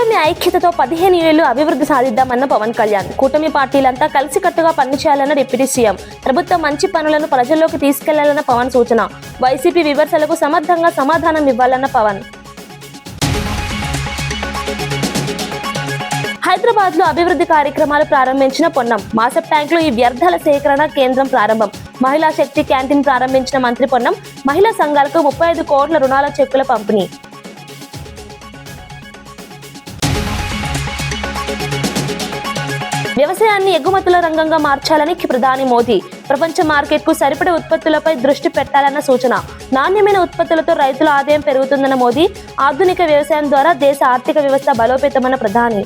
కూటమి ఐక్యతతో 15 ఏళ్లు అభివృద్ధి సాధిద్దామన్న పవన్ కళ్యాణ్. కూటమి పార్టీలంతా కలిసికట్టుగా పనిచేయాలన్న డిప్యూటీ సీఎం. ప్రభుత్వం మంచి పనులను ప్రజల్లోకి తీసుకెళ్లాలన్న పవన్ సూచన. వైసీపీ విమర్శలకు సమర్థంగా సమాధానం ఇవ్వాలన్న పవన్. హైదరాబాద్ లో అభివృద్ధి కార్యక్రమాలు ప్రారంభించిన పొన్నం. మాసప్ ట్యాంక్ లో ఈ వ్యర్థాల సేకరణ కేంద్రం ప్రారంభం. మహిళా శక్తి క్యాంటీన్ ప్రారంభించిన మంత్రి పొన్నం. మహిళా సంఘాలకు 35 కోట్ల రుణాల చెక్కుల పంపిణీ. వ్యవసాయాన్ని ఎగుమతుల రంగంగా మార్చాలని ప్రధాని మోదీ. ప్రపంచ మార్కెట్ కు సరిపడే ఉత్పత్తులపై దృష్టి పెట్టాలన్న సూచన. నాణ్యమైన ఉత్పత్తులతో రైతుల ఆదాయం పెరుగుతుందన్న మోదీ. ఆధునిక వ్యవసాయం ద్వారా దేశ ఆర్థిక వ్యవస్థ బలోపేతమన్న ప్రధాని.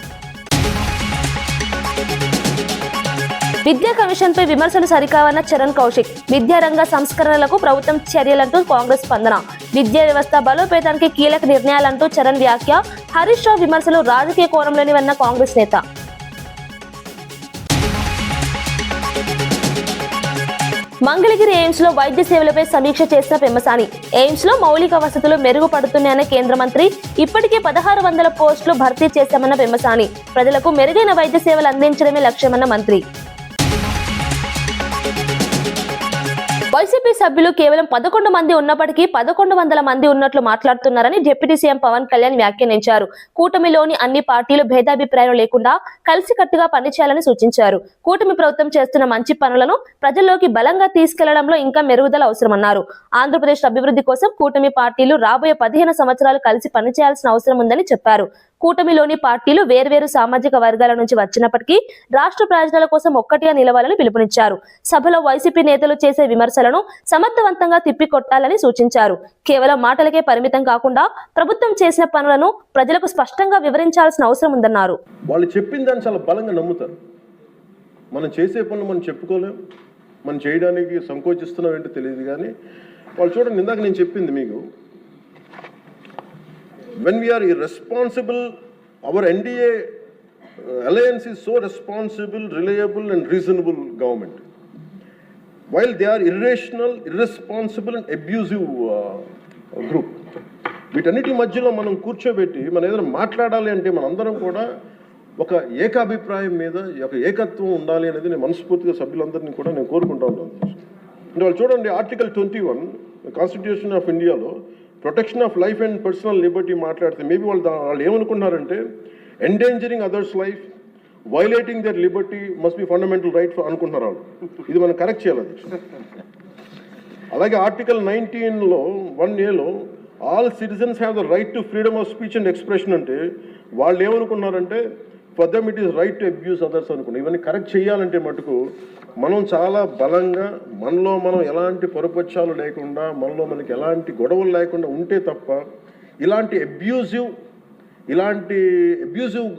విద్యా కమిషన్ పై విమర్శలు సరికావన్న చరణ్ కౌశిక్. విద్యారంగ సంస్కరణలకు ప్రభుత్వం చర్యలంటూ కాంగ్రెస్ స్పందన. విద్యా వ్యవస్థ బలోపేతానికి కీలక నిర్ణయాలంటూ చరణ్ వ్యాఖ్య. హరీష్ రావు విమర్శలు రాజకీయ కోణంలోనివన్న కాంగ్రెస్ నేత. మంగళగిరి ఎయిమ్స్ లో వైద్య సేవలపై సమీక్ష చేసిన పెమ్మసాని. ఎయిమ్స్ లో మౌలిక వసతులు మెరుగుపడుతున్నాయన్న కేంద్ర మంత్రి. ఇప్పటికే 1600 పోస్టులు భర్తీ చేశామన్న పెమ్మసాని. ప్రజలకు మెరుగైన వైద్య సేవలు అందించడమే లక్ష్యమన్న మంత్రి. వైసీపీ సభ్యులు కేవలం 11 మంది ఉన్నప్పటికీ 1100 మంది ఉన్నట్లు మాట్లాడుతున్నారని డిప్యూటీ సీఎం పవన్ కళ్యాణ్ వ్యాఖ్యానించారు. కూటమిలోని అన్ని పార్టీలు భేదాభిప్రాయం లేకుండా కలిసికట్టుగా పనిచేయాలని సూచించారు. కూటమి ప్రభుత్వం చేస్తున్న మంచి పనులను ప్రజల్లోకి బలంగా తీసుకెళ్లడంలో ఇంకా మెరుగుదల అవసరమన్నారు. ఆంధ్రప్రదేశ్ అభివృద్ధి కోసం కూటమి పార్టీలు రాబోయే 15 సంవత్సరాలు కలిసి పనిచేయాల్సిన అవసరం ఉందని చెప్పారు. కూటమిలోని పార్టీలు వేర్వేరు సామాజిక వర్గాల నుంచి వచ్చినప్పటికీ రాష్ట్ర ప్రయోజనాల కోసం ఒక్కటిగా నిలవాలని పిలుపునిచ్చారు. సభలో వైసీపీ నేతలు చేసే విమర్శలను సమర్థవంతంగా తిప్పికొట్టాలని సూచించారు. కేవలం మాటలకే పరిమితం కాకుండా ప్రభుత్వం చేసిన పనులను ప్రజలకు స్పష్టంగా వివరించాల్సిన అవసరం ఉందన్నారు. వాళ్ళు చెప్పిన దాన్ని చాలా బలంగా నమ్ముతారు. మనం చేసే పనులు మనం చెప్పుకోలేం, మనం చేయడానికి సంకోచిస్తున్నాం ఏంటో తెలియదు. కానీ వాళ్ళు చూడండి, ఇందాక నేను చెప్పింది మీకు, when we are irresponsible, our NDA alliance is so responsible, reliable and reasonable government, while they are irrational, irresponsible and abusive group. వీటన్నిటి మధ్యలో మనం కూర్చోబెట్టి మనం ఏదైనా మాట్లాడాలి అంటే మనందరం కూడా ఒక ఏకాభిప్రాయం మీద ఒక ఏకత్వం ఉండాలి అనేది నేను మనస్ఫూర్తిగా సభ్యులందరినీ కూడా నేను కోరుకుంటా ఉంటాను. అంటే వాళ్ళు చూడండి, ఆర్టికల్ 21 కాన్స్టిట్యూషన్ ఆఫ్ ఇండియాలో protection of life and personal liberty మాట్లాడితే మేబీ వాళ్ళు ఏమనుకున్నారంటే endangering others life, violating their liberty must be fundamental right అనుకుంటున్నారు వాళ్ళు. ఇది మనం కరెక్ట్ చేయాలి. అలాగే ఆర్టికల్ 19లో 1A all citizens have the right to freedom of speech and expression అంటే వాళ్ళు ఏమనుకున్నారంటే for them it is right to abuse others అనుకున్నారు. ఇవన్నీ కరెక్ట్ చేయాలంటే మటుకు మనం చాలా బలంగా మనలో మనం ఎలాంటి పొరపక్షాలు లేకుండా మనలో మనకి ఎలాంటి గొడవలు లేకుండా ఉంటే తప్ప ఇలాంటి అబ్యూజివ్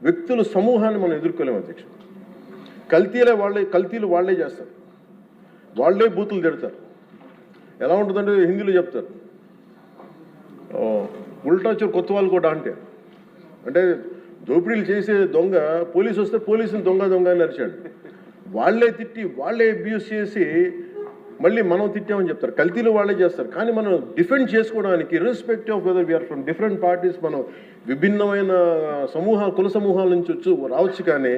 వ్యక్తుల సమూహాన్ని మనం ఎదుర్కోలేము అధ్యక్ష. కల్తీలు వాళ్ళే చేస్తారు, వాళ్ళే బూతులు తిడతారు. ఎలా ఉంటుందంటే హిందీలో చెప్తారు, ఉల్టా చోరు కొత్త వాళ్ళు కూడా అంటే దోపిడీలు చేసే దొంగ పోలీసు వస్తే పోలీసుని దొంగ అని అరిచాడు. వాళ్ళే తిట్టి వాళ్ళే అబ్యూస్ చేసి మళ్ళీ మనం తిట్టామని చెప్తారు. కల్తీలు వాళ్ళే చేస్తారు. కానీ మనం డిఫెండ్ చేసుకోవడానికి irrespective of whether we are from different parties, మనం విభిన్నమైన కుల సమూహాల నుంచి రావచ్చు. కానీ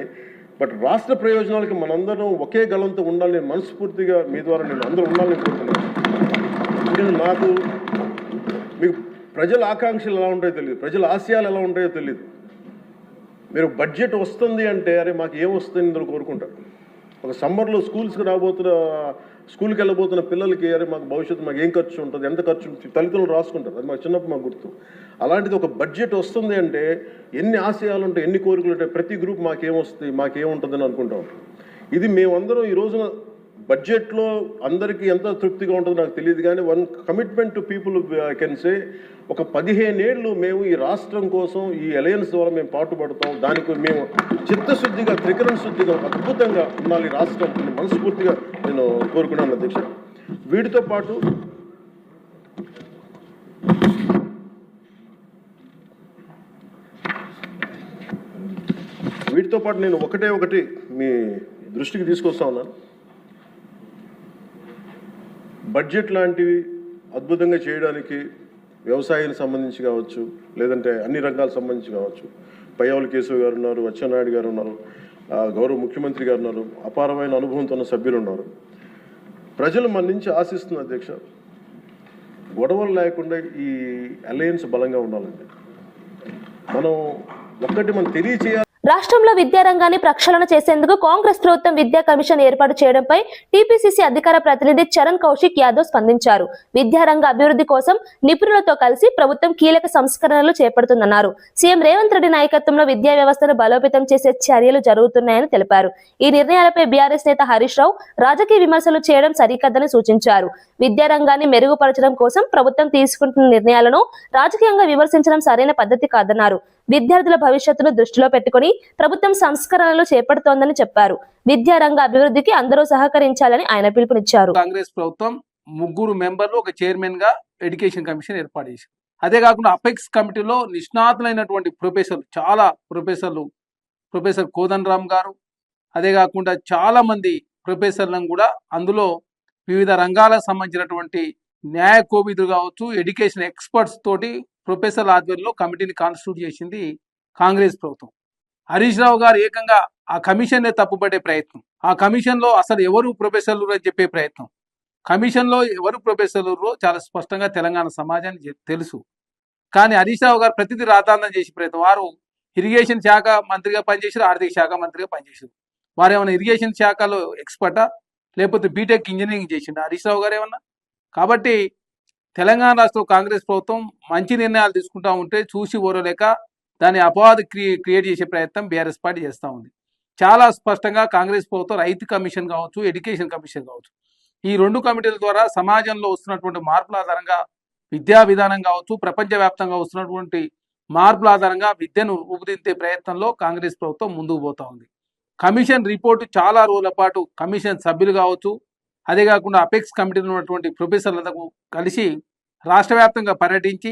బట్ రాష్ట్ర ప్రయోజనాలకి మనందరం ఒకే గలంతో ఉండాలని మనస్ఫూర్తిగా మీ ద్వారా నేను అందరూ ఉండాలని కోరుతున్నాను. నాకు మీకు ప్రజల ఆకాంక్షలు ఎలా ఉంటాయో తెలియదు, ప్రజల ఆశయాలు ఎలా ఉంటాయో తెలియదు. మీరు బడ్జెట్ వస్తుంది అంటే అరే మాకు ఏం వస్తుంది ఇందులో కోరుకుంటారు. ఒక సమ్మర్లో స్కూల్కి వెళ్ళబోతున్న పిల్లలకి అరే మాకు భవిష్యత్తు మాకు ఏం ఖర్చు ఉంటుంది, ఎంత ఖర్చు ఉంటుంది తల్లిదండ్రులు రాసుకుంటారు. అది మాకు చిన్నప్పుడు మాకు గుర్తు. అలాంటిది ఒక బడ్జెట్ వస్తుంది అంటే ఎన్ని ఆశయాలు ఉంటాయి, ఎన్ని కోరికలు ఉంటాయి, ప్రతి గ్రూప్ మాకేమొస్తుంది మాకేముంటుందని అనుకుంటా ఉంటాం. ఇది మేమందరం ఈ రోజున బడ్జెట్లో అందరికీ ఎంత తృప్తిగా ఉంటుందో నాకు తెలియదు. కానీ one commitment to people I can say, ఒక 15 ఏళ్ళు మేము ఈ రాష్ట్రం కోసం ఈ అలయన్స్ ద్వారా మేము పాటుపడతాం. దానికి మేము చిత్తశుద్ధిగా త్రికరణ శుద్ధిగా అద్భుతంగా ఉండాలి రాష్ట్రం మనస్ఫూర్తిగా నేను కోరుకున్నాను అధ్యక్ష. వీటితో పాటు నేను ఒకటి మీ దృష్టికి తీసుకొస్తా ఉన్నాను. బడ్జెట్ లాంటివి అద్భుతంగా చేయడానికి వ్యవసాయానికి సంబంధించి కావచ్చు, లేదంటే అన్ని రంగాలకు సంబంధించి కావచ్చు, పయ్యావుల కేశవ్ గారు ఉన్నారు, అచ్చెన్నాయుడు గారు ఉన్నారు, గౌరవ ముఖ్యమంత్రి గారు ఉన్నారు, అపారమైన అనుభవంతో ఉన్న సభ్యులు ఉన్నారు. ప్రజలు మన నుంచి ఆశిస్తున్న అధ్యక్ష గొడవలు లేకుండా ఈ అలయన్స్ బలంగా ఉండాలండి. మనం తెలియచేయాలి. రాష్ట్రంలో విద్యారంగాన్ని ప్రక్షాళన చేసేందుకు కాంగ్రెస్ ప్రభుత్వం విద్యా కమిషన్ ఏర్పాటు చేయడంపై టీపీసీసీ అధికార ప్రతినిధి చరణ్ కౌశిక్ యాదవ్ స్పందించారు. విద్యారంగ అభివృద్ధి కోసం నిపుణులతో కలిసి ప్రభుత్వం కీలక సంస్కరణలు చేపడుతుందన్నారు. సీఎం రేవంత్ రెడ్డి నాయకత్వంలో విద్యా వ్యవస్థను బలోపేతం చేసే చర్యలు జరుగుతున్నాయని తెలిపారు. ఈ నిర్ణయాలపై బీఆర్ఎస్ నేత హరీష్ రావు రాజకీయ విమర్శలు చేయడం సరికాదని సూచించారు. విద్యారంగాన్ని మెరుగుపరచడం కోసం ప్రభుత్వం తీసుకుంటున్న నిర్ణయాలను రాజకీయంగా విమర్శించడం సరైన పద్ధతి కాదన్నారు. విద్యార్థుల భవిష్యత్తును దృష్టిలో పెట్టుకుని ప్రభుత్వం సంస్కరణలు చేపడుతోందని చెప్పారు. విద్యారంగ అభివృద్ధికి అందరూ సహకరించాలని ఆయన పిలుపునిచ్చారు. కాంగ్రెస్ ప్రభుత్వం 3 మెంబర్లు, ఒక చైర్మన్ గా ఎడ్యుకేషన్ కమిషన్ ఏర్పాటు చేశారు. అదే కాకుండా అపెక్స్ కమిటీలో నిష్ణాతులైనటువంటి చాలా ప్రొఫెసర్ కోదండ రామ్ గారు, అదే కాకుండా చాలా మంది ప్రొఫెసర్లను కూడా అందులో వివిధ రంగాలకు సంబంధించినటువంటి న్యాయ కోవిదులు కావచ్చు, ఎడ్యుకేషన్ ఎక్స్పర్ట్స్ తోటి ప్రొఫెసర్ ఆధ్వర్యంలో కమిటీని కాన్స్టిట్యూట్ చేసింది కాంగ్రెస్ ప్రభుత్వం. హరీష్ రావు గారు ఏకంగా ఆ కమిషన్నే తప్పుపట్టే ప్రయత్నం, ఆ కమిషన్లో అసలు ఎవరు ప్రొఫెసర్లు అని చెప్పే ప్రయత్నం, కమిషన్లో ఎవరు ప్రొఫెసర్లు చాలా స్పష్టంగా తెలంగాణ సమాజానికి తెలుసు. కానీ హరీష్ రావు గారు ప్రతిదీ రాతాంతం చేసే ప్రయత్నం. వారు ఇరిగేషన్ శాఖ మంత్రిగా పనిచేశారు, ఆర్థిక శాఖ మంత్రిగా పనిచేశారు. వారు ఏమైనా ఇరిగేషన్ శాఖలో ఎక్స్పర్టా, లేకపోతే బీటెక్ ఇంజనీరింగ్ చేసిండు హరీష్ రావు గారు ఏమన్నా? కాబట్టి తెలంగాణ రాష్ట్ర కాంగ్రెస్ ప్రభుత్వం మంచి నిర్ణయాలు తీసుకుంటా ఉంటే చూసి ఓరలేక దాని అపవాదు క్రియేట్ చేసే ప్రయత్నం బీఆర్ఎస్ పార్టీ చేస్తూ ఉంది. చాలా స్పష్టంగా కాంగ్రెస్ ప్రభుత్వం రైతు కమిషన్ కావచ్చు, ఎడ్యుకేషన్ కమిషన్ కావచ్చు, ఈ 2 కమిటీల ద్వారా సమాజంలో వస్తున్నటువంటి మార్పుల ఆధారంగా విద్యా విధానం కావచ్చు, ప్రపంచవ్యాప్తంగా వస్తున్నటువంటి మార్పుల ఆధారంగా విద్యను రూపుదిద్దే ప్రయత్నంలో కాంగ్రెస్ ప్రభుత్వం ముందుకు పోతా ఉంది. కమిషన్ రిపోర్టు చాలా రోజుల పాటు కమిషన్ సభ్యులు కావచ్చు, అదే కాకుండా అపెక్స్ కమిటీలో ఉన్నటువంటి ప్రొఫెసర్లకు కలిసి రాష్ట్ర వ్యాప్తంగా పర్యటించి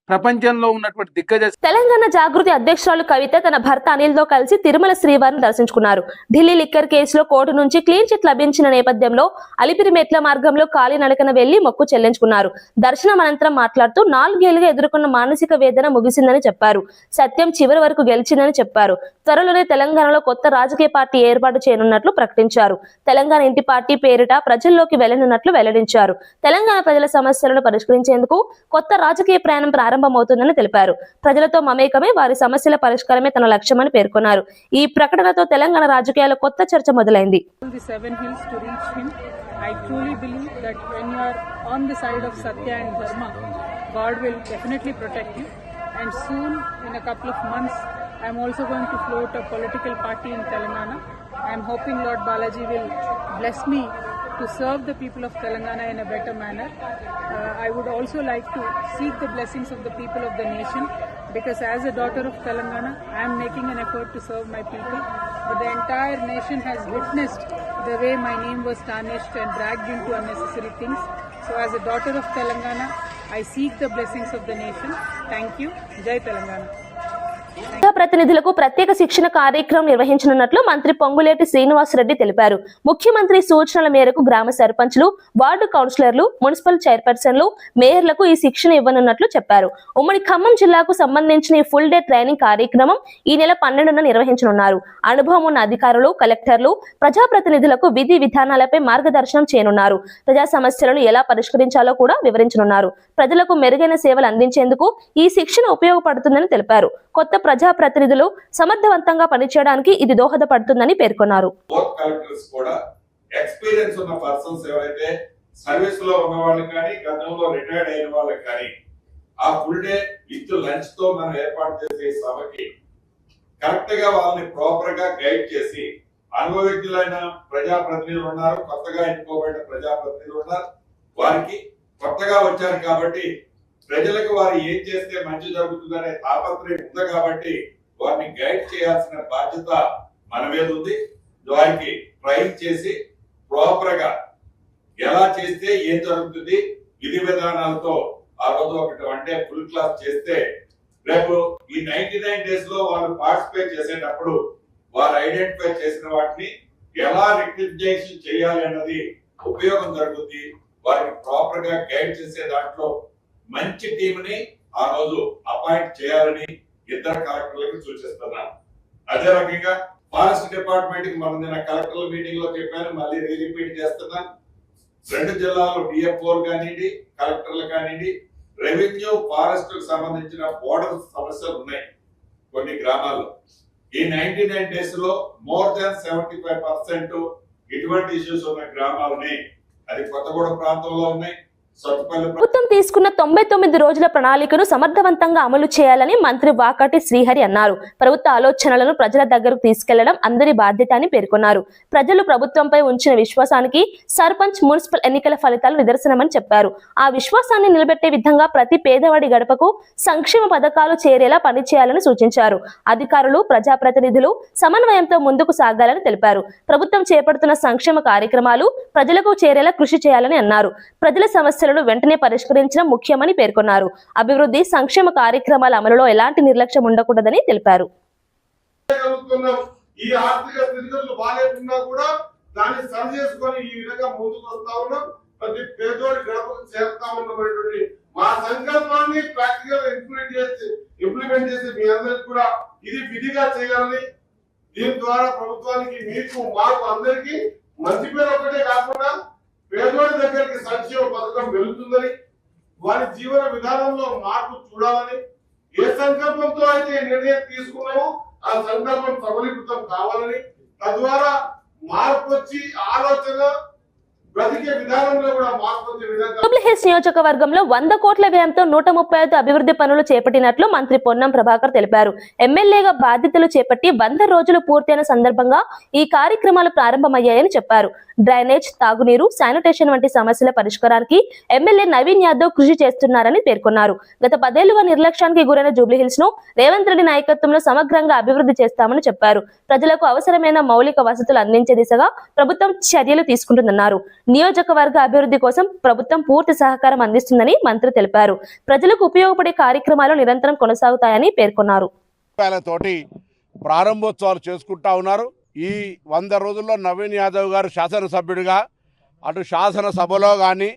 ప్రపంచంలో ఉన్నటువంటి దిగ్గజ తెలంగాణ జాగృతి అధ్యక్షురాలు కవిత తన భర్త అనిల్ తో కలిసి తిరుమల శ్రీవారిని దర్శించుకున్నారు. ఢిల్లీ లిక్కర్ కేసులో కోర్టు నుంచి క్లీన్ చిట్ లభించిన నేపథ్యంలో అలిపిరి మెట్ల మార్గంలో కాలినడకన వెళ్లి మొక్కు చెల్లించుకున్నారు. దర్శనం అనంతరం మాట్లాడుతూ 4 ఏళ్లుగా ఎదుర్కొన్న మానసిక వేదన ముగిసిందని చెప్పారు. సత్యం చివరి వరకు గెలిచిందని చెప్పారు. త్వరలోనే తెలంగాణలో కొత్త రాజకీయ పార్టీ ఏర్పాటు చేయనున్నట్లు ప్రకటించారు. తెలంగాణ ఇంటి పార్టీ పేరిట ప్రజల్లోకి వెళ్లనున్నట్లు వెల్లడించారు. తెలంగాణ ప్రజల సమస్యలను పరిష్కరించేందుకు కొత్త రాజకీయ ప్రయాణం ప్రారంభమవుతుందని తెలిపారు. ప్రజలతో మమేకమే వారి సమస్యల పరిష్కారమే తన లక్ష్యమని పేర్కొన్నారు. ఈ ప్రకటనతో తెలంగాణ రాజకీయాల్లో కొత్త చర్చ మొదలైంది. I truly believe that when you are on the side of Satya and Dharma, God will definitely protect you. And soon, in a couple of months, I am also going to float a political party in Telangana. I am hoping Lord Balaji will bless me to serve the people of Telangana in a better manner. I would also like to seek the blessings of the people of the nation, because as a daughter of Telangana, I am making an effort to serve my people. But the entire nation has witnessed the way my name was tarnished and dragged into unnecessary things. So as a daughter of Telangana, I seek the blessings of the nation. Thank you. Jai Telangana. ప్రతినిధులకు ప్రత్యేక శిక్షణ కార్యక్రమం నిర్వహించనున్నట్లు మంత్రి పొంగులేటి శ్రీనివాసరెడ్డి తెలిపారు. ముఖ్యమంత్రి సూచనల మేరకు గ్రామ సర్పంచ్లు, వార్డు కౌన్సిలర్లు, మున్సిపల్ చైర్పర్సన్లు, మేయర్లకు ఈ శిక్షణ ఇవ్వనున్నట్లు చెప్పారు. ఉమ్మడి ఖమ్మం జిల్లాకు సంబంధించిన ఈ ఫుల్ డే ట్రైనింగ్ కార్యక్రమం ఈ నెల 12న నిర్వహించనున్నారు. అనుభవం ఉన్న అధికారులు, కలెక్టర్లు, ప్రజాప్రతినిధులకు విధి విధానాలపై మార్గదర్శనం చేయనున్నారు. ప్రజా సమస్యలను ఎలా పరిష్కరించాలో కూడా వివరించనున్నారు. ప్రజలకు మెరుగైన సేవలు అందించేందుకు ఈ శిక్షణ ఉపయోగపడుతుందని తెలిపారు. కొత్త ప్రజాప్రతినిధులు సమర్థవంతంగా పనిచేయడానికి ఇది దోహదపడుతుందని పేర్కొన్నారు. కలెక్టర్స్ కూడా ఎక్స్పీరియన్స్ ఉన్న పర్సన్స్ ఎవరైతే సర్వీస్ లో ఉన్న వాళ్ళు కానీ గతంలో రిటైర్డ్ అయిన వాళ్ళు కానీ ఆ ఫుల్ డే విత్ లంచ్ తో మనం ఏర్పాటు చేసే సభకి కరెక్ట్ గా వాళ్ళని ప్రాపర్ గా గైడ్ చేసి అనుభవజ్ఞులైన ప్రజాప్రతినిధులు ఉన్నారు, కొత్తగా ఎన్నుకోబడిన ప్రజాప్రతినిధులు ఉన్నారు. వారికి కొత్తగా వచ్చారు కాబట్టి ప్రజలకు వారు ఏం చేస్తే మంచి జరుగుతుందనే తాపత్రయం ఉంది కాబట్టి వారిని గైడ్ చేయాల్సిన బాధ్యత మన మీద ఉంది. వారికి ట్రైన్ చేసి ప్రాపర్ గా ఎలా చేస్తే ఏం జరుగుతుంది విధి విధానాలతో ఆ రోజు ఒకటి అంటే ఫుల్ క్లాస్ చేస్తే రేపు ఈ 99 డేస్ లో వాళ్ళు పార్టిసిపేట్ చేసేటప్పుడు వారు ఐడెంటిఫై చేసిన వాటిని ఎలా రెక్టిఫికేషన్ చేయాలి అన్నది ఉపయోగం జరుగుతుంది. వారికి ప్రాపర్ గా గైడ్ చేసే దాంట్లో మంచి టీమ్ ని ఆ రోజు అపాయింట్ చేయాలని ఇద్దరు కలెక్టర్లకి సూచిస్తున్నాను. అదే రకంగా ఫారెస్ట్ డిపార్ట్మెంట్ కి మనం నిన్న కలెక్టర్ల మీటింగ్ లో చెప్పాను, మళ్ళీ రిపీట్ చేస్తున్నాను. 2 జిల్లాల్లో డిఎఫ్ఓ కానివ్వండి, కలెక్టర్లు కానివ్వండి, రెవెన్యూ ఫారెస్ట్ కు సంబంధించిన బోర్డర్ సమస్యలు ఉన్నాయి కొన్ని గ్రామాల్లో. ఈ 99 డేస్ లో మోర్ దాన్ 75% ఇటువంటి ఇష్యూస్ ఉన్న గ్రామాలని, అది కొత్తగూడెం ప్రాంతంలో ఉన్నాయి, సత్తుపల్లి ప్రభుత్వం తీసుకున్న 99 రోజుల ప్రణాళికను సమర్థవంతంగా అమలు చేయాలని మంత్రి వాకాటి శ్రీహరి అన్నారు. ప్రభుత్వ ఆలోచనలను ప్రజల దగ్గరకు తీసుకెళ్లడం అందరి బాధ్యత అని పేర్కొన్నారు. ప్రజలు ప్రభుత్వంపై ఉంచిన విశ్వాసానికి సర్పంచ్, మున్సిపల్ ఎన్నికల ఫలితాలు నిదర్శనమని చెప్పారు. ఆ విశ్వాసాన్ని నిలబెట్టే విధంగా ప్రతి పేదవాడి గడపకు సంక్షేమ పథకాలు చేరేలా పనిచేయాలని సూచించారు. అధికారులు, ప్రజాప్రతినిధులు సమన్వయంతో ముందుకు సాగాలని తెలిపారు. ప్రభుత్వం చేపడుతున్న సంక్షేమ కార్యక్రమాలు ప్రజలకు చేరేలా కృషి చేయాలని అన్నారు. ప్రజల సమస్యలను వెంటనే పరిష్కరించడం ముఖ్యమని పేర్కొన్నారు. అభివృద్ధి, సంక్షేమ కార్యక్రమాల అమలులో ఎలాంటి నిర్లక్ష్యం ఉండకూడదని తెలిపారు. ఈ ఆర్థిక స్థితిగతులు బాగాలేకున్నా కూడా దాన్ని సరి చేసుకొని ఈ విధంగా ముందుకు వస్తా ఉన్నాం. ప్రతి పేదోడి గడపకు చేరుతా ఉన్నటువంటి మా సంకల్పాన్ని ప్రాక్టికల్ ఇంప్లిమెంట్ చేసి మీ అందరికి కూడా ఇది విధిగా చేయాలని, దీని ద్వారా ప్రభుత్వానికి, మీకు, మాకు అందరికి మంచి పేరు ఒకటే కాకుండా పేదోడి దగ్గరికి సంక్షేమ పథకం వెళుతుందని, వారి జీవన విధానంలో మార్పు చూడాలని, ఏ సంకల్పంతో అయితే నిర్ణయం తీసుకున్నామో ఆ సంకల్పం సఫలీకృతం కావాలని, తద్వారా మార్పు వచ్చి ఆలోచన బ్రతికే విధానంలో కూడా మార్పు వచ్చే విధంగా జూబ్లీహిల్స్ నియోజకవర్గంలో 100 కోట్ల వ్యయంతో 135 అభివృద్ధి పనులు చేపట్టినట్లు మంత్రి పొన్నం ప్రభాకర్ తెలిపారు. ఎమ్మెల్యేగా బాధ్యతలు చేపట్టి 100 రోజులు పూర్తయిన సందర్భంగా ఈ కార్యక్రమాలు ప్రారంభమయ్యాయని చెప్పారు. డ్రైనేజ్, తాగునీరు, శానిటేషన్ వంటి సమస్యల పరిష్కారానికి ఎమ్మెల్యే నవీన్ యాదవ్ కృషి చేస్తున్నారని పేర్కొన్నారు. గత 10 ఏళ్లుగా నిర్లక్ష్యానికి గురైన జూబ్లీహిల్స్ ను రేవంత్ రెడ్డి నాయకత్వంలో సమగ్రంగా అభివృద్ధి చేస్తామని చెప్పారు. ప్రజలకు అవసరమైన మౌలిక వసతులు అందించే దిశగా ప్రభుత్వం చర్యలు తీసుకుంటుందన్నారు. నియోజకవర్గ అభివృద్ధి కోసం ప్రభుత్వం పూర్తి సహకారం అందిస్తుందని మంత్రి తెలిపారు. ప్రజలకు ఉపయోగపడే కార్యక్రమాలు నిరంతరం కొనసాగుతాయని పేర్కొన్నారు. తోటి ప్రారంభోత్సవాలు చేసుకుంటా ఉన్నారు. ఈ 100 రోజుల్లో నవీన్ యాదవ్ గారు శాసనసభ్యుడిగా అటు శాసనసభలో కానీ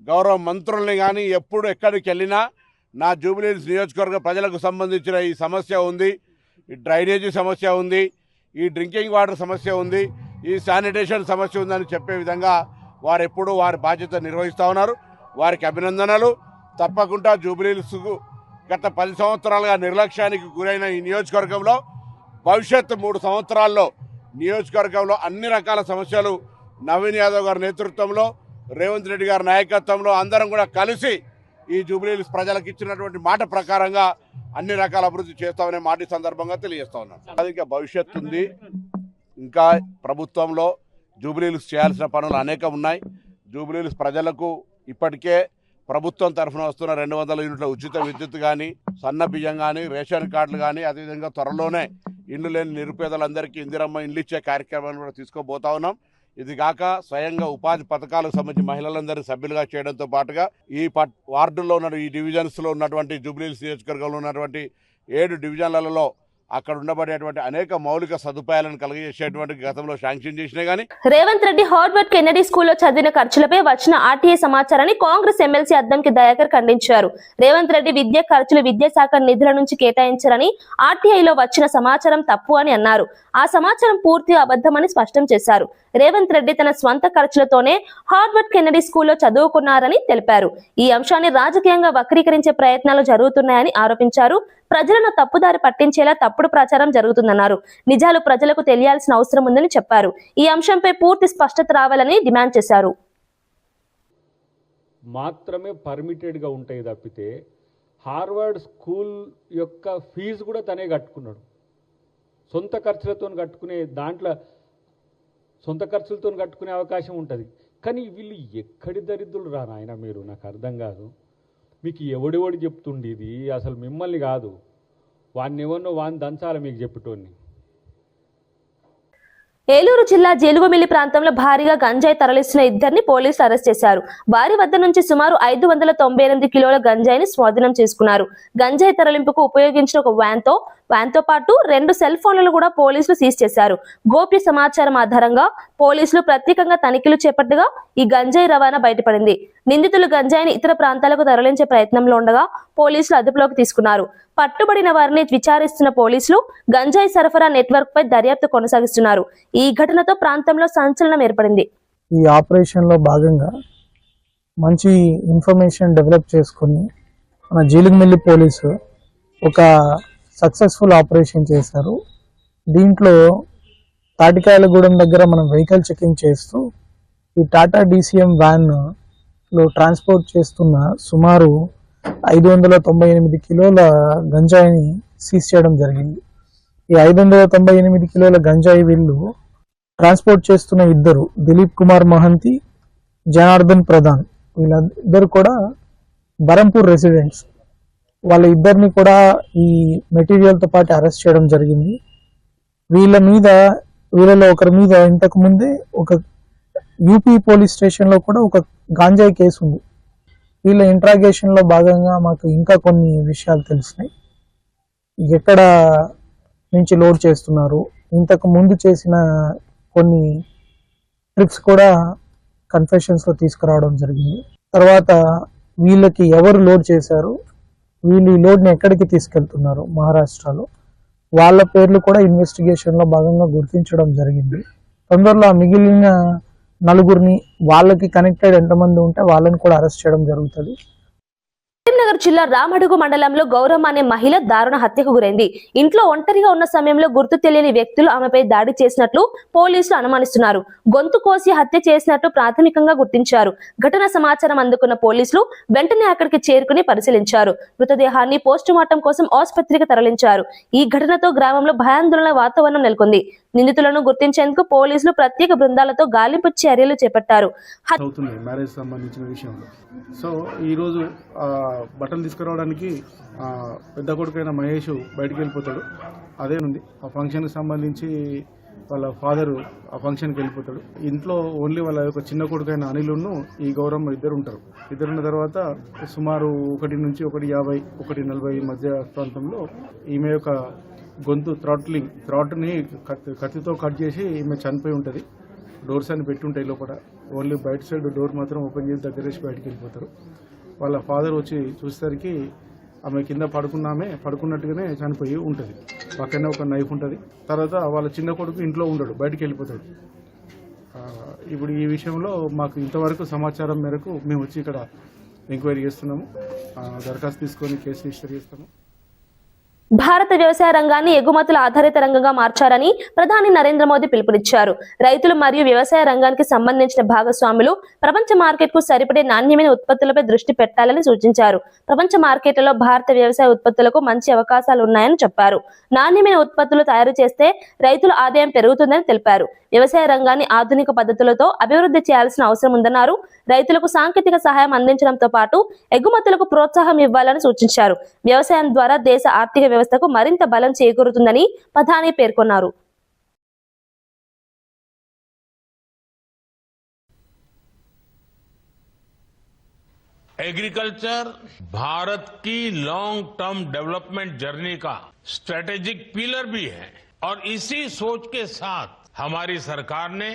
గౌరవ మంత్రుల్ని కానీ ఎప్పుడు ఎక్కడికి వెళ్ళినా నా జూబ్లీహిల్స్ నియోజకవర్గ ప్రజలకు సంబంధించిన ఈ సమస్య ఉంది, ఈ డ్రైనేజీ సమస్య ఉంది, ఈ డ్రింకింగ్ వాటర్ సమస్య ఉంది, ఈ శానిటేషన్ సమస్య ఉందని చెప్పే విధంగా వారు ఎప్పుడూ వారి బాధ్యత నిర్వహిస్తూ ఉన్నారు. వారికి అభినందనలు. తప్పకుండా జూబ్లీహిల్స్కు గత 10 సంవత్సరాలుగా నిర్లక్ష్యానికి గురైన ఈ నియోజకవర్గంలో భవిష్యత్తు 3 సంవత్సరాల్లో నియోజకవర్గంలో అన్ని రకాల సమస్యలు నవీన్ యాదవ్ గారి నేతృత్వంలో, రేవంత్ రెడ్డి గారి నాయకత్వంలో అందరం కూడా కలిసి ఈ జూబ్లీహిల్స్ ప్రజలకు ఇచ్చినటువంటి మాట ప్రకారంగా అన్ని రకాల అభివృద్ధి చేస్తామనే మాట సందర్భంగా తెలియజేస్తా ఉన్నాను. అది ఇంకా భవిష్యత్తు ఉంది. ఇంకా ప్రభుత్వంలో జూబ్లీహిల్స్ చేయాల్సిన పనులు అనేకం ఉన్నాయి. జూబ్లీహిల్స్ ప్రజలకు ఇప్పటికే ప్రభుత్వం తరఫున వస్తున్న 200 యూనిట్ల ఉచిత విద్యుత్ కానీ, సన్న బియ్యం కానీ, రేషన్ కార్డులు కానీ, అదేవిధంగా త్వరలోనే ఇల్లు లేని నిరుపేదలందరికీ ఇందిరమ్మ ఇండ్లు ఇచ్చే కార్యక్రమాన్ని కూడా తీసుకోబోతా ఉన్నాం. ఇది కాక స్వయంగా ఉపాధి పథకాలకు సంబంధించి మహిళలందరినీ సభ్యులుగా చేయడంతో పాటుగా ఈ వార్డుల్లో ఉన్న ఈ డివిజన్స్లో ఉన్నటువంటి జూబ్లీహిల్స్ నియోజకవర్గంలో ఉన్నటువంటి 7 డివిజన్లలో అక్కడ ఉండబడేటువంటి అనేక మౌలిక సదుపాయాలను కలిగజేసేటువంటి గతంలో శాంక్షన్ చేసినా గానీ రేవంత్ రెడ్డి హార్వర్డ్ కెనడీ స్కూల్లో చదివిన ఖర్చులపై వచ్చిన ఆర్టీఐ సమాచారాన్ని కాంగ్రెస్ ఎమ్మెల్సీ అద్దంకి దయాకర్ ఖండించారు. రేవంత్ రెడ్డి విద్యా ఖర్చులు విద్యాశాఖ నిధుల నుంచి కేటాయించారని, ఆర్టీఐలో వచ్చిన సమాచారం తప్పు అని అన్నారు. ఆ సమాచారం పూర్తిగా అబద్ధమని స్పష్టం చేశారు. రేవంత్ రెడ్డి తన స్వంత ఖర్చులతోనే హార్వర్డ్ కెనడీ స్కూల్లో చదువుకున్నారని తెలిపారు. ఈ అంశాన్ని రాజకీయంగా వక్రీకరించే ప్రయత్నాలు జరుగుతున్నాయని ఆరోపించారు. ప్రజలను తప్పుదారి పట్టించేలా తప్పుడు ప్రచారం జరుగుతుందన్నారు. నిజాలు ప్రజలకు తెలియాల్సిన అవసరం ఉందని చెప్పారు. ఈ అంశంపై పూర్తి స్పష్టత రావాలని డిమాండ్ చేశారు. మాత్రమే పర్మిటెడ్గా ఉంటాయి తప్పితే హార్వర్డ్ స్కూల్ యొక్క ఫీజు కూడా తనే కట్టుకున్నాడు. సొంత ఖర్చులతో కట్టుకునే దాంట్లో సొంత ఖర్చులతో కట్టుకునే అవకాశం ఉంటుంది. కానీ వీళ్ళు ఎక్కడి దరిద్రులు రా నాయన, మీరు నాకు అర్థం కాదు. మీకు ఎవడెవడు చెప్తుండేది అసలు మిమ్మల్ని కాదు, వాడిని ఎవరినో వాడిని దంచాలి మీకు చెప్పేటోని. ఏలూరు జిల్లా జీలుగుమిల్లి ప్రాంతంలో భారీగా గంజాయి తరలిస్తున్న ఇద్దరిని పోలీసులు అరెస్ట్ చేశారు. వారి వద్ద నుంచి సుమారు 598 కిలోల గంజాయిని స్వాధీనం చేసుకున్నారు. గంజాయి తరలింపుకు ఉపయోగించిన ఒక వ్యాన్తో పాటు 2 సెల్ ఫోన్లను కూడా పోలీసులు సీజ్ చేశారు. గోప్య సమాచారం ఆధారంగా పోలీసులు ప్రత్యేకంగా తనిఖీలు చేపట్టగా ఈ గంజాయి రవాణా బయటపడింది. నిందితులు గంజాయిని ఇతర ప్రాంతాలకు తరలించే ప్రయత్నంలో ఉండగా పోలీసులు అదుపులోకి తీసుకున్నారు. పట్టుబడిన వారిని విచారిస్తున్న పోలీసులు గంజాయి సరఫరా నెట్వర్క్ పై దర్యాప్తు కొనసాగిస్తున్నారు. ఈ ఘటనతో ప్రాంతంలో సంచలనం ఏర్పడింది. ఈ ఆపరేషన్ లో భాగంగా మంచి ఇన్ఫర్మేషన్ డెవలప్ చేసుకుని మన జీలిగిమిల్లి పోలీసు ఒక సక్సెస్ఫుల్ ఆపరేషన్ చేశారు. దీంట్లో తాటికాయలగూడెం దగ్గర మనం వెహికల్ చెకింగ్ చేస్తూ ఈ టాటా DCM వ్యాన్లో ట్రాన్స్పోర్ట్ చేస్తున్న సుమారు 598 కిలోల గంజాయిని సీజ్ చేయడం జరిగింది. ఈ 598 కిలోల గంజాయి వీళ్ళు ట్రాన్స్పోర్ట్ చేస్తున్న ఇద్దరు, దిలీప్ కుమార్ మహంతి, జనార్దన్ ప్రధాన్, వీళ్ళిద్దరు కూడా బరంపూర్ రెసిడెంట్స్. వాళ్ళ ఇద్దరిని కూడా ఈ మెటీరియల్తో పాటు అరెస్ట్ చేయడం జరిగింది. వీళ్ళలో ఒకరి మీద ఇంతకు ముందే ఒక యూపీ పోలీస్ స్టేషన్లో కూడా ఒక గాంజాయి కేసు ఉంది. వీళ్ళ ఇంట్రాగేషన్లో భాగంగా మాకు ఇంకా కొన్ని విషయాలు తెలిసినాయి. ఎక్కడ నుంచి లోడ్ చేస్తున్నారు, ఇంతకు ముందు చేసిన కొన్ని ట్రిప్స్ కూడా కన్ఫెషన్స్లో తీసుకురావడం జరిగింది. తర్వాత వీళ్ళకి ఎవరు లోడ్ చేశారు, వీళ్ళు ఈ లోడ్ని ఎక్కడికి తీసుకెళ్తున్నారు మహారాష్ట్రలో, వాళ్ళ పేర్లు కూడా ఇన్వెస్టిగేషన్లో భాగంగా గుర్తించడం జరిగింది. తొందరలో మిగిలిన నలుగురిని, వాళ్ళకి కనెక్టెడ్ ఎంతమంది ఉంటే వాళ్ళని కూడా అరెస్ట్ చేయడం జరుగుతుంది. కరీంనగర్ జిల్లా రామడుగు మండలంలో గౌరమ్మ అనే మహిళ దారుణ హత్యకు గురైంది. ఇంట్లో ఒంటరిగా ఉన్న సమయంలో గుర్తు తెలియని వ్యక్తులు ఆమెపై దాడి చేసినట్లు పోలీసులు అనుమానిస్తున్నారు. గొంతు కోసి హత్య చేసినట్లు ప్రాథమికంగా గుర్తించారు. ఘటన సమాచారం అందుకున్న పోలీసులు వెంటనే అక్కడికి చేరుకుని పరిశీలించారు. మృతదేహాన్ని పోస్టుమార్టం కోసం ఆసుపత్రికి తరలించారు. ఈ ఘటనతో గ్రామంలో భయాందోళన వాతావరణం నెలకొంది. నిందితులను గుర్తించేందుకు పోలీసులు ప్రత్యేక బృందాలతో గాలింపు చర్యలు చేపట్టారు. అవుతుంది మ్యారేజ్ సంబంధించిన విషయంలో. సో ఈరోజు బట్టలు తీసుకురావడానికి పెద్ద కొడుకైన మహేష్ బయటికి వెళ్ళిపోతాడు. అదే ఉంది ఆ ఫంక్షన్కి సంబంధించి వాళ్ళ ఫాదరు ఆ ఫంక్షన్కి వెళ్ళిపోతాడు. ఇంట్లో ఓన్లీ వాళ్ళ యొక్క చిన్న కొడుకైన అనిలును ఈ గౌరమ్మ ఇద్దరు ఉంటారు. ఇద్దరున్న తర్వాత సుమారు 1 నుంచి 1:50, 1:40 మధ్య ప్రాంతంలో ఈమె యొక్క గొంతు థ్రాట్ని కత్తితో కట్ చేసి ఈమె చనిపోయి ఉంటుంది. డోర్స్ అని పెట్టి ఉంటాయి లోపల, ఓన్లీ బయట సైడ్ డోర్ మాత్రం ఓపెన్ చేసి దగ్గరేసి బయటికి వెళ్ళిపోతారు. వాళ్ళ ఫాదర్ వచ్చి చూసేసరికి ఆమె కింద పడుకున్నట్టుగానే చనిపోయి ఉంటుంది. పక్కనే ఒక నైఫ్ ఉంటుంది. తర్వాత వాళ్ళ చిన్న కొడుకు ఇంట్లో ఉండడు, బయటికి వెళ్ళిపోతాడు. ఇప్పుడు ఈ విషయంలో మాకు ఇంతవరకు సమాచారం మేరకు మేము వచ్చి ఇక్కడ ఎంక్వైరీ చేస్తున్నాము. దరఖాస్తు తీసుకొని కేసు రిజిస్టర్ చేస్తాము. భారత వ్యవసాయ రంగాన్ని ఎగుమతుల ఆధారిత రంగంగా మార్చారని ప్రధాని నరేంద్ర మోదీ పిలుపునిచ్చారు. రైతులు మరియు వ్యవసాయ రంగానికి సంబంధించిన భాగస్వాములు ప్రపంచ మార్కెట్కు సరిపడే నాణ్యమైన ఉత్పత్తులపై దృష్టి పెట్టాలని సూచించారు. ప్రపంచ మార్కెట్లలో భారత వ్యవసాయ ఉత్పత్తులకు మంచి అవకాశాలు ఉన్నాయని చెప్పారు. నాణ్యమైన ఉత్పత్తులు తయారు చేస్తే రైతుల ఆదాయం పెరుగుతుందని తెలిపారు. వ్యవసాయ రంగాన్ని ఆధునిక పద్ధతులతో అభివృద్ధి చేయాల్సిన అవసరం ఉందన్నారు. రైతులకు సాంకేతిక సహాయం అందించడంతో పాటు ఎగుమతులకు ప్రోత్సాహం ఇవ్వాలని సూచించారు. వ్యవసాయం ద్వారా దేశ ఆర్థిక వ్యవస్థకు మరింత బలం చేకూరుతుందని ప్రధాని పేర్కొన్నారు. एग्रीकल्चर भारत की लॉन्ग टर्म डेवलपमेंट जर्नी का स्ट्रेटेजिक पिलर भी है और इसी सोच के साथ हमारी सरकार ने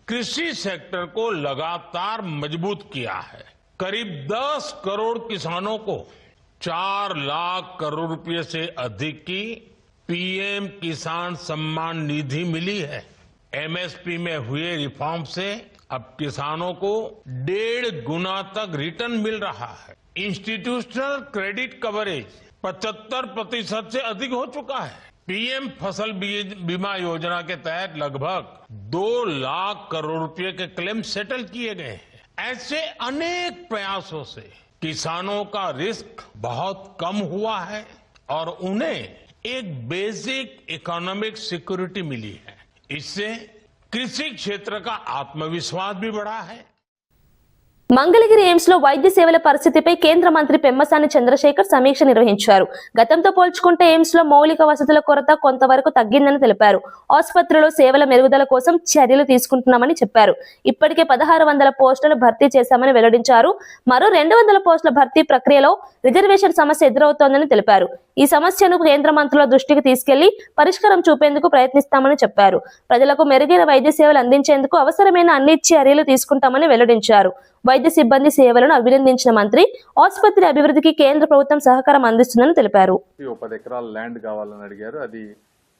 कृषि सेक्टर को लगातार मजबूत किया है. करीब 10 करोड़ किसानों को 4 लाख करोड़ रुपए से अधिक की पीएम किसान सम्मान निधि मिली है. एमएसपी में हुए रिफॉर्म से अब किसानों को 1.5 गुना तक रिटर्न मिल रहा है. इंस्टीट्यूशनल क्रेडिट कवरेज 75% से अधिक हो चुका है. पीएम फसल बीमा योजना के तहत लगभग 2 लाख करोड़ रुपए के क्लेम सेटल किए गए हैं. ऐसे अनेक प्रयासों से किसानों का रिस्क बहुत कम हुआ है और उन्हें एक बेसिक इकोनॉमिक सिक्योरिटी मिली है. इससे कृषि क्षेत्र का आत्मविश्वास भी बढ़ा है. మంగళగిరి ఎయిమ్స్ లో వైద్య సేవల పరిస్థితిపై కేంద్ర మంత్రి పెమ్మసాని చంద్రశేఖర్ సమీక్ష నిర్వహించారు. గతంతో పోల్చుకుంటే ఎయిమ్స్ లో మౌలిక వసతుల కొరత కొంతవరకు తగ్గిందని తెలిపారు. ఆసుపత్రిలో సేవల మెరుగుదల కోసం చర్యలు తీసుకుంటున్నామని చెప్పారు. ఇప్పటికే 1600 పోస్టులను భర్తీ చేశామని వెల్లడించారు. మరో 200 పోస్టుల భర్తీ ప్రక్రియలో రిజర్వేషన్ సమస్య ఎదురవుతోందని తెలిపారు. ఈ సమస్యను కేంద్ర మంత్రుల దృష్టికి తీసుకెళ్లి పరిష్కారం చూపేందుకు ప్రయత్నిస్తామని చెప్పారు. ప్రజలకు మెరుగైన వైద్య సేవలు అందించేందుకు అవసరమైన అన్ని చర్యలు తీసుకుంటామని వెల్లడించారు. వైద్య సిబ్బంది సేవలను అభినందించిన మంత్రి ఆసుపత్రి అభివృద్ధికి కేంద్ర ప్రభుత్వం సహకారం అందిస్తుందని తెలిపారు. 10 ఎకరాల ల్యాండ్ కావాలని అడిగారు. అది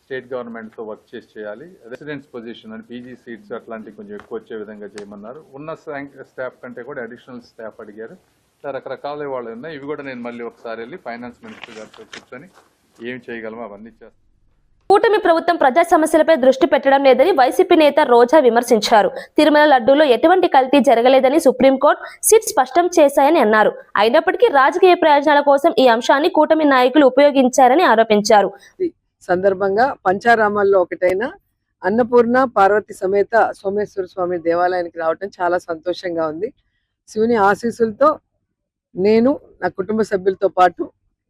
స్టేట్ గవర్నమెంట్ తో వర్క్ చేసి చేయాలి. రెసిడెంట్స్ పొజిషన్ అని పీజీ సీట్స్ అట్లాంటివి కొంచెం ఎక్కువ వచ్చే విధంగా చేయమన్నారు. ఉన్న స్టాఫ్ కంటే కూడా అడిషనల్ స్టాఫ్ అడిగారు. రకరకాల వాళ్ళు ఉన్నాయి. ఇవి కూడా నేను మళ్ళీ ఒకసారి వెళ్ళి ఫైనాన్స్ మినిస్టర్ గారితో కూర్చొని ఏం చేయగలమో అవన్నీ చేస్తాను. కూటమి ప్రభుత్వం ప్రజా సమస్యలపై దృష్టి పెట్టడం లేదని వైసీపీ నేత రోజా విమర్శించారు. తిరుమల లడ్డూలో ఎటువంటి కల్తీ జరగలేదని సుప్రీంకోర్టు సిట్ స్పష్టం చేశాయని అన్నారు. అయినప్పటికీ రాజకీయ ప్రయోజనాల కోసం ఈ అంశాన్ని కూటమి నాయకులు ఉపయోగించారని ఆరోపించారు. సందర్భంగా పంచారామాల్లో ఒకటైన అన్నపూర్ణ పార్వతి సమేత సోమేశ్వర స్వామి దేవాలయానికి రావటం చాలా సంతోషంగా ఉంది. శివుని ఆశీస్సులతో నేను నా కుటుంబ సభ్యులతో పాటు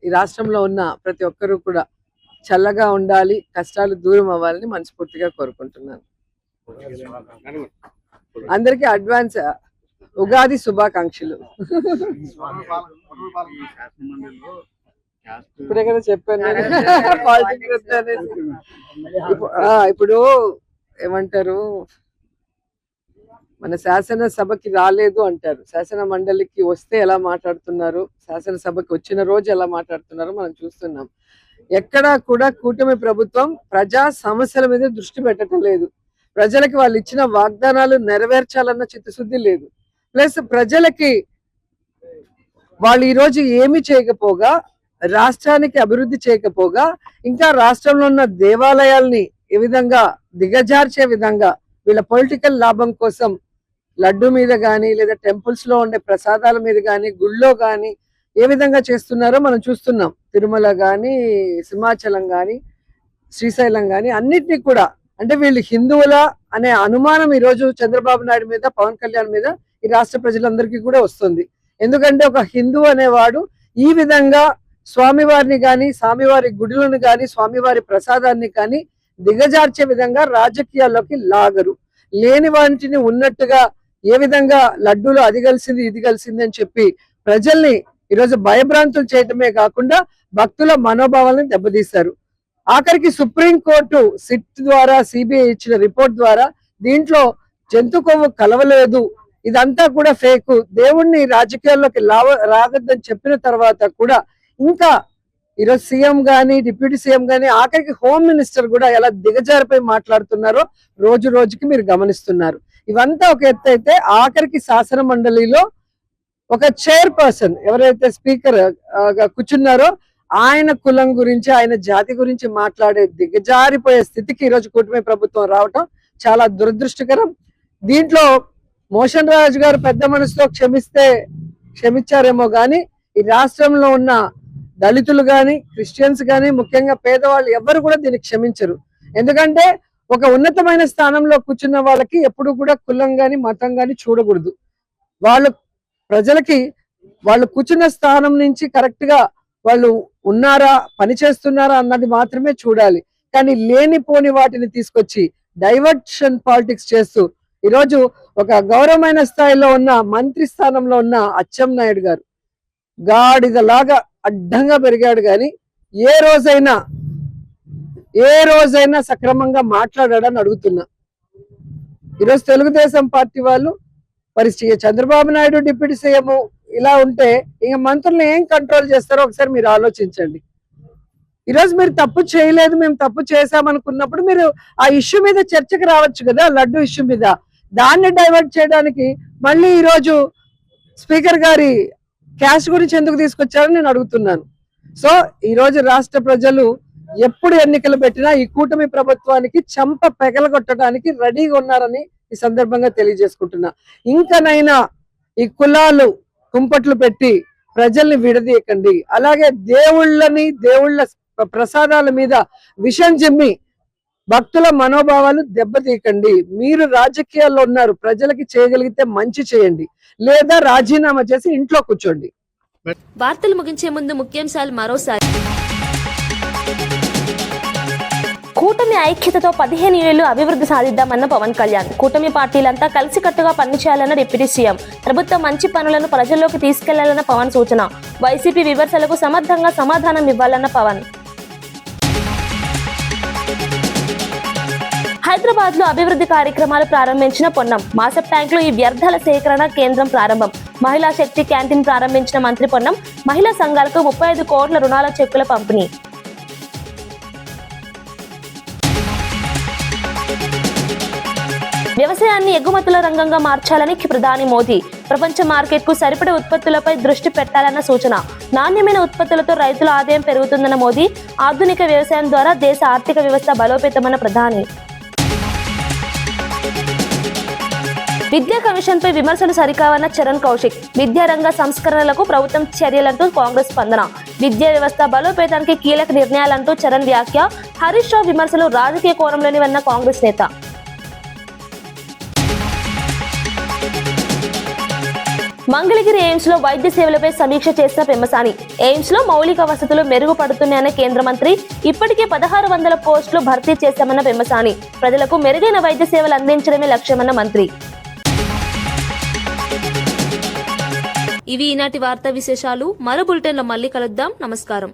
ఈ రాష్ట్రంలో ఉన్న ప్రతి ఒక్కరూ కూడా చల్లగా ఉండాలి, కష్టాలు దూరం అవ్వాలని మనస్ఫూర్తిగా కోరుకుంటున్నాను. అందరికీ అడ్వాన్స్ ఉగాది శుభాకాంక్షలు. ఇప్పుడే కదా చెప్పాను. ఇప్పుడు ఏమంటారు, మన శాసనసభకి రాలేదు అంటారు, శాసన మండలికి వస్తే ఎలా మాట్లాడుతున్నారు, శాసనసభకి వచ్చిన రోజు ఎలా మాట్లాడుతున్నారో మనం చూస్తున్నాం. ఎక్కడా కూడా కూటమి ప్రభుత్వం ప్రజా సమస్యల మీద దృష్టి పెట్టడం లేదు. ప్రజలకి వాళ్ళు ఇచ్చిన వాగ్దానాలు నెరవేర్చాలన్న చిత్తశుద్ధి లేదు. ప్లస్ ప్రజలకి వాళ్ళు ఈరోజు ఏమి చేయకపోగా, రాష్ట్రానికి అభివృద్ధి చేయకపోగా, ఇంకా రాష్ట్రంలో ఉన్న దేవాలయాల్ని ఏ విధంగా దిగజార్చే విధంగా వీళ్ళ పొలిటికల్ లాభం కోసం లడ్డు మీద కానీ లేదా టెంపుల్స్ లో ఉండే ప్రసాదాల మీద కానీ గుళ్ళో కానీ ఏ విధంగా చేస్తున్నారో మనం చూస్తున్నాం. తిరుమల కానీ, సింహాచలం కానీ, శ్రీశైలం కానీ అన్నిటినీ కూడా. అంటే వీళ్ళు హిందువుల అనే అనుమానం ఈరోజు చంద్రబాబు నాయుడు మీద, పవన్ కళ్యాణ్ మీద ఈ రాష్ట్ర ప్రజలందరికీ కూడా వస్తుంది. ఎందుకంటే ఒక హిందూ అనేవాడు ఈ విధంగా స్వామివారిని కానీ, స్వామివారి గుడులను కానీ, స్వామివారి ప్రసాదాన్ని కానీ దిగజార్చే విధంగా రాజకీయాల్లోకి లాగరు. లేని వాటిని ఉన్నట్టుగా ఏ విధంగా లడ్డూలు అది కలిసింది ఇది కలిసింది అని చెప్పి ప్రజల్ని ఈరోజు భయభ్రాంతులు చేయటమే కాకుండా భక్తుల మనోభావాలను దెబ్బతీశారు. ఆఖరికి సుప్రీంకోర్టు సిట్ ద్వారా, సిబిఐ ఇచ్చిన రిపోర్ట్ ద్వారా దీంట్లో జంతు కొవ్వు కలవలేదు, ఇదంతా కూడా ఫేక్, దేవుణ్ణి రాజకీయాల్లోకి రాగద్దని చెప్పిన తర్వాత కూడా ఇంకా ఈరోజు సీఎం గాని, డిప్యూటీ సీఎం గాని, ఆఖరికి హోమ్ మినిస్టర్ కూడా ఎలా దిగజారిపోయి మాట్లాడుతున్నారో రోజు రోజుకి మీరు గమనిస్తున్నారు. ఇవంతా ఒక ఎత్తు అయితే, ఆఖరికి శాసన మండలిలో ఒక చైర్పర్సన్ ఎవరైతే స్పీకర్ కూర్చున్నారో ఆయన కులం గురించి, ఆయన జాతి గురించి మాట్లాడే దిగజారిపోయే స్థితికి ఈరోజు కూటమి ప్రభుత్వం రావటం చాలా దురదృష్టకరం. దీంట్లో మోషన్ రాజు గారు పెద్ద మనసుతో క్షమించారేమో గాని ఈ రాష్ట్రంలో ఉన్న దళితులు గాని, క్రిస్టియన్స్ గాని, ముఖ్యంగా పేదవాళ్ళు ఎవ్వరు కూడా దీన్ని క్షమించరు. ఎందుకంటే ఒక ఉన్నతమైన స్థానంలో కూర్చున్న వాళ్ళకి ఎప్పుడు కూడా కులం గాని, మతం గాని చూడకూడదు. వాళ్ళు ప్రజలకి వాళ్ళు కూర్చున్న స్థానం నుంచి కరెక్ట్ గా వాళ్ళు ఉన్నారా, పని చేస్తున్నారా అన్నది మాత్రమే చూడాలి. కానీ లేనిపోని వాటిని తీసుకొచ్చి డైవర్షన్ పాలిటిక్స్ చేస్తూ ఈరోజు ఒక గౌరవమైన స్థాయిలో ఉన్న మంత్రి స్థానంలో ఉన్న అచ్చెన్నాయుడు గారు గాడిదలాగా అడ్డంగా పెరిగాడు. కానీ ఏ రోజైనా సక్రమంగా మాట్లాడాడని అడుగుతున్నా. ఈరోజు తెలుగుదేశం పార్టీ వాళ్ళు పరిస్థితి, చంద్రబాబు నాయుడు డిప్యూటీ సీఎం ఇలా ఉంటే ఇంక మంత్రులను ఏం కంట్రోల్ చేస్తారో ఒకసారి మీరు ఆలోచించండి. ఈరోజు మీరు తప్పు చేయలేదు, మేము తప్పు చేశామనుకున్నప్పుడు మీరు ఆ ఇష్యూ మీద చర్చకు రావచ్చు కదా, లడ్డు ఇష్యూ మీద. దాన్ని డైవర్ట్ చేయడానికి మళ్ళీ ఈరోజు స్పీకర్ గారి క్యాష్ గురించి ఎందుకు తీసుకొచ్చారని నేను అడుగుతున్నాను. సో ఈ రోజు రాష్ట్ర ప్రజలు ఎప్పుడు ఎన్నికలు పెట్టినా ఈ కూటమి ప్రభుత్వానికి చంప పెగలగొట్టడానికి రెడీగా ఉన్నారని ఈ సందర్భంగా తెలియజేసుకుంటున్నా. ఇంకనైనా ఈ కులాలు కుంపట్లు పెట్టి ప్రజల్ని విడదీయకండి. అలాగే దేవుళ్ళ ప్రసాదాల మీద విషం చిమ్మి భక్తుల మనోభావాలు దెబ్బతీయకండి. మీరు రాజకీయాల్లో ఉన్నారు, ప్రజలకి చేయగలిగితే మంచి చేయండి, లేదా రాజీనామా చేసి ఇంట్లో కూర్చోండి. వార్తలు ముగించే ముందు ముఖ్యాంశాలు మరోసారి. కూటమి ఐక్యతతో 15 ఏళ్లు అభివృద్ధి సాధిద్దామన్న పవన్ కళ్యాణ్. కూటమి పార్టీలంతా కలిసికట్టుగా పనిచేయాలన్న డిప్యూటీ సీఎం. ప్రభుత్వం మంచి పనులను ప్రజల్లోకి తీసుకెళ్లాలన్న పవన్ సూచన. వైసీపీ విమర్శలకు సమర్థంగా సమాధానం ఇవ్వాలన్న పవన్. హైదరాబాద్ లో అభివృద్ధి కార్యక్రమాలు ప్రారంభించిన పొన్నం. మాసప్ ట్యాంక్ లో ఈ వ్యర్థాల సేకరణ కేంద్రం ప్రారంభం. మహిళా శక్తి క్యాంటీన్ ప్రారంభించిన మంత్రి పొన్నం. మహిళా సంఘాలకు 35 కోట్ల రుణాల చెక్కుల పంపిణీ. వ్యవసాయాన్ని ఎగుమతుల రంగంగా మార్చాలని ప్రధాని మోదీ. ప్రపంచ మార్కెట్ కు సరిపడే ఉత్పత్తులపై దృష్టి పెట్టాలన్న సూచన. నాణ్యమైన ఉత్పత్తులతో రైతుల ఆదాయం పెరుగుతుందన్న మోదీ. ఆధునిక వ్యవసాయం ద్వారా దేశ ఆర్థిక వ్యవస్థ బలోపేతమన్న ప్రధాని. విద్యా కమిషన్ పై విమర్శలు సరికావన్న చరణ్ కౌశిక్. విద్యారంగ సంస్కరణలకు ప్రభుత్వం చర్యలంటూ కాంగ్రెస్ స్పందన. విద్యా వ్యవస్థ బలోపేతానికి కీలక నిర్ణయాలంటూ చరణ్ వ్యాఖ్య. హరీష్ రావు విమర్శలు రాజకీయ కోణంలోనివన్న కాంగ్రెస్ నేత. మంగళగిరి ఎయిమ్స్ లో వైద్య సేవలపై సమీక్ష చేసిన పెమ్మసాని. ఎయిమ్స్ లో మౌలిక వసతులు మెరుగుపడుతున్నాయన్న కేంద్ర మంత్రి. ఇప్పటికే 1600 పోస్టులు భర్తీ చేశామన్న పెమ్మసాని. ప్రజలకు మెరుగైన వైద్య సేవలు అందించడమే లక్ష్యమన్న మంత్రి. ఇవి ఈనాటి వార్తా విశేషాలు. మరో బులెటిన్లో మళ్ళీ కలుద్దాం. నమస్కారం.